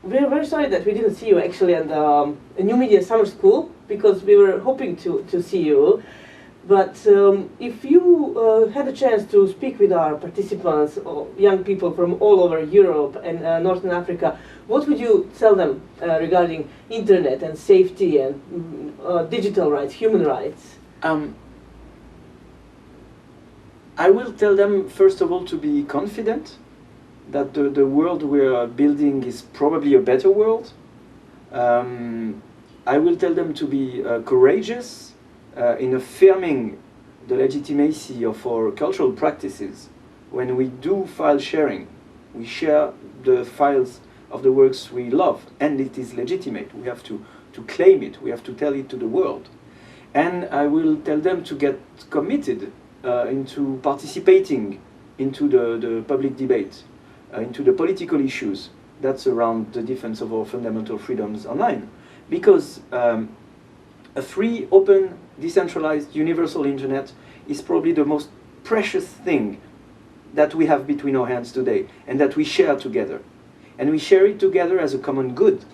we're very sorry that we didn't see you actually at the New Media Summer School, because we were hoping to see you. But if you had a chance to speak with our participants, or young people from all over Europe and Northern Africa, what would you tell them regarding internet and safety and digital rights, human rights? I will tell them, first of all, to be confident that the world we're building is probably a better world. I will tell them to be courageous in affirming the legitimacy of our cultural practices. When we do file sharing, we share the files of the works we love, and it is legitimate. We have to claim it, we have to tell it to the world. And I will tell them to get committed into participating into the public debate, into the political issues that's around the defense of our fundamental freedoms online. Because a free, open, decentralized, universal internet is probably the most precious thing that we have between our hands today, and that we share together. And we share it together as a common good,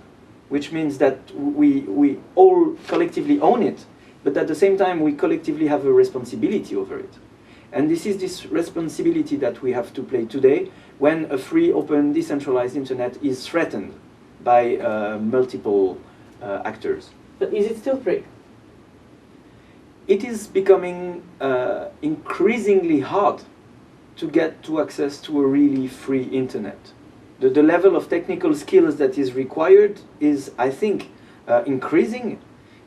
which means that we all collectively own it, but at the same time we collectively have a responsibility over it. And this is this responsibility that we have to play today when a free, open, decentralized internet is threatened by multiple actors. But is it still free? It is becoming increasingly hard to get to access to a really free internet. The level of technical skills that is required is, I think, increasing.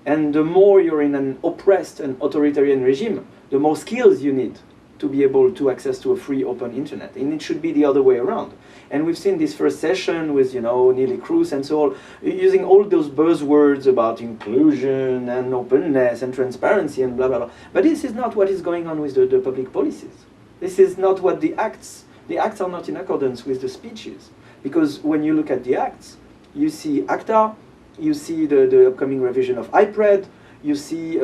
And the more you're in an oppressed and authoritarian regime, the more skills you need to be able to access to a free, open internet. And it should be the other way around. And we've seen this first session with, Neelie Kroes and so on, using all those buzzwords about inclusion and openness and transparency and blah, blah, blah. But this is not what is going on with the public policies. This is not what the acts are not in accordance with the speeches. Because when you look at the acts, you see ACTA, you see the upcoming revision of IPRED, you see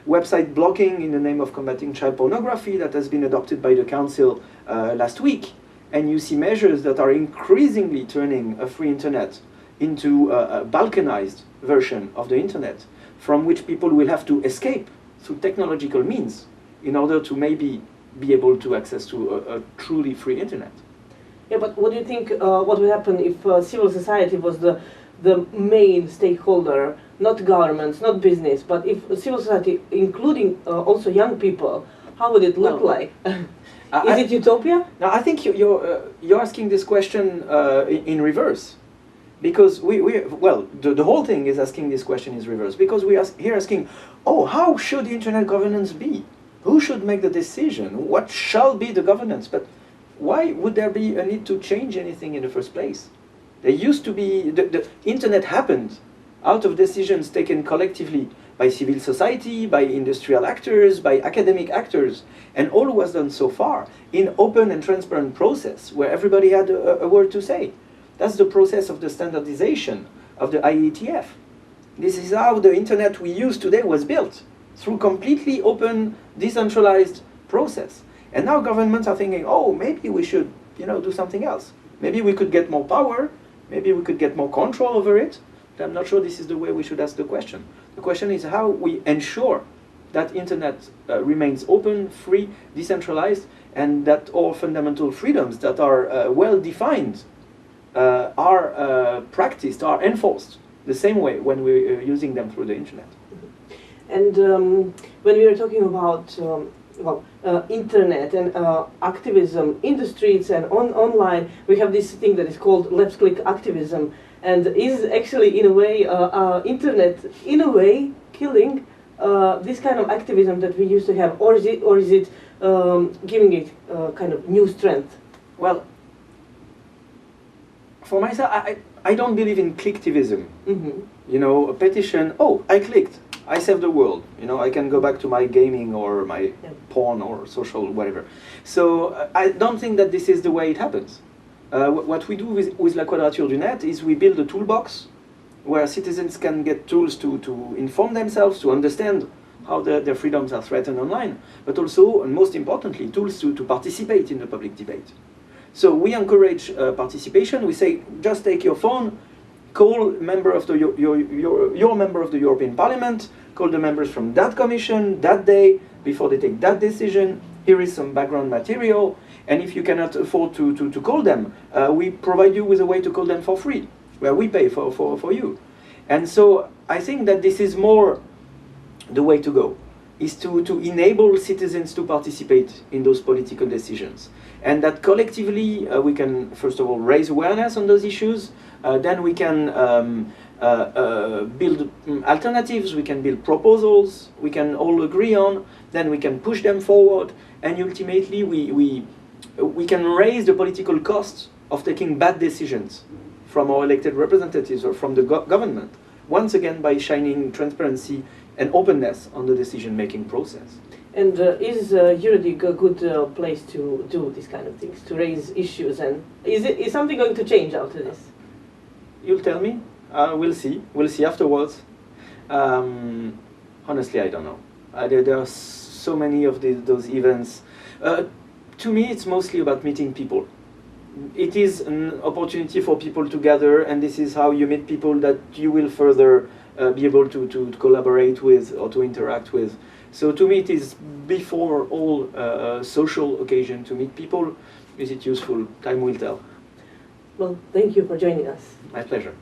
website blocking in the name of combating child pornography that has been adopted by the Council last week. And you see measures that are increasingly turning a free internet into a balkanized version of the internet, from which people will have to escape through technological means in order to maybe be able to access to a truly free internet. Yeah, but what do you think, what would happen if civil society was the main stakeholder, not governments, not business, but if civil society, including also young people, how would it look like? Is it utopia? Now, I think you're asking this question in reverse, because the whole thing is asking this question in reverse, because we are here asking, how should internet governance be? Who should make the decision? What shall be the governance? But why would there be a need to change anything in the first place? There used to be, the internet happened out of decisions taken collectively by civil society, by industrial actors, by academic actors, and all was done so far in open and transparent process where everybody had a word to say. That's the process of the standardization of the IETF. This is how the internet we use today was built, through completely open, decentralized process. And now governments are thinking, maybe we should, do something else. Maybe we could get more power, maybe we could get more control over it. But I'm not sure this is the way we should ask the question. The question is how we ensure that internet remains open, free, decentralized, and that all fundamental freedoms that are well defined are practiced, are enforced the same way when we're using them through the internet. And when we were talking about internet and activism in the streets and online, we have this thing that is called left click activism, and is actually in a way internet in a way killing this kind of activism that we used to have, or is it giving it kind of new strength? Well, for myself, I don't believe in clicktivism. Mm-hmm. A petition, I clicked, I saved the world. I can go back to my gaming or my porn or social whatever. So I don't think that this is the way it happens. What we do with La Quadrature du Net is we build a toolbox where citizens can get tools to inform themselves, to understand how their freedoms are threatened online, but also, and most importantly, tools to participate in the public debate. So we encourage participation. We say, just take your phone, call member of the, your member of the European Parliament, call the members from that commission that day before they take that decision. Here is some background material, and if you cannot afford to call them, we provide you with a way to call them for free, where we pay for you. And so I think that this is more the way to go, is to enable citizens to participate in those political decisions. And that collectively we can, first of all, raise awareness on those issues, then we can build alternatives, we can build proposals, we can all agree on, then we can push them forward, and ultimately we can raise the political costs of taking bad decisions from our elected representatives or from the government, once again by shining transparency and openness on the decision-making process. And is Juridik a good place to do these kind of things, to raise issues? And is something going to change after this? You'll tell me. We'll see. We'll see afterwards. Honestly, I don't know. There are so many of those events. To me, it's mostly about meeting people. It is an opportunity for people to gather, and this is how you meet people that you will further be able to collaborate with or to interact with. So to me, it is before all a social occasion to meet people. Is it useful? Time will tell. Well, thank you for joining us. My pleasure.